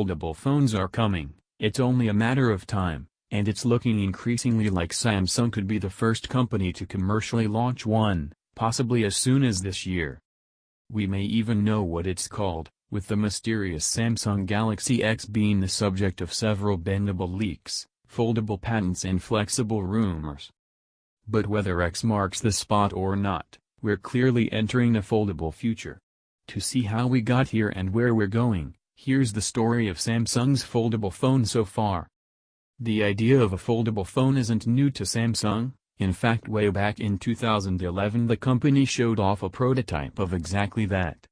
foldable phones are coming, it's only a matter of time, and it's looking increasingly like Samsung could be the first company to commercially launch one, possibly as soon as this year. We may even know what it's called, with the mysterious Samsung Galaxy X being the subject of several bendable leaks, foldable patents and flexible rumors. But whether X marks the spot or not, we're clearly entering a foldable future. To see how we got here and where we're going, here's the story of Samsung's foldable phone so far. The idea of a foldable phone isn't new to Samsung. In fact, way back in 2011 the company showed off a prototype of exactly that.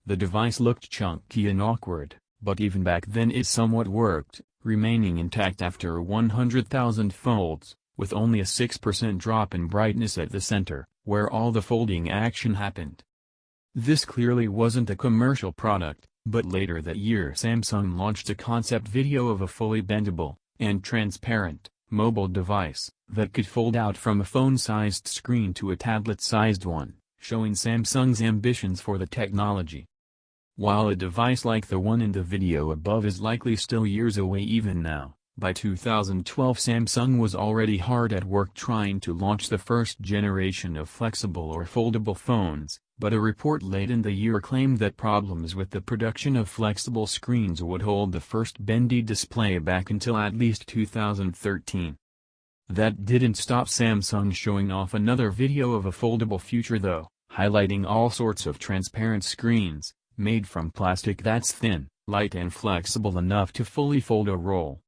The device looked chunky and awkward, but even back then it somewhat worked, remaining intact after 100,000 folds, with only a 6% drop in brightness at the center, where all the folding action happened. This clearly wasn't a commercial product, but later that year Samsung launched a concept video of a fully bendable, and transparent, mobile device that could fold out from a phone-sized screen to a tablet-sized one, showing Samsung's ambitions for the technology. While a device like the one in the video above is likely still years away even now, by 2012 Samsung was already hard at work trying to launch the first generation of flexible or foldable phones, but a report late in the year claimed that problems with the production of flexible screens would hold the first bendy display back until at least 2013. That didn't stop Samsung showing off another video of a foldable future though, highlighting all sorts of transparent screens, made from plastic that's thin, light and flexible enough to fully fold or roll.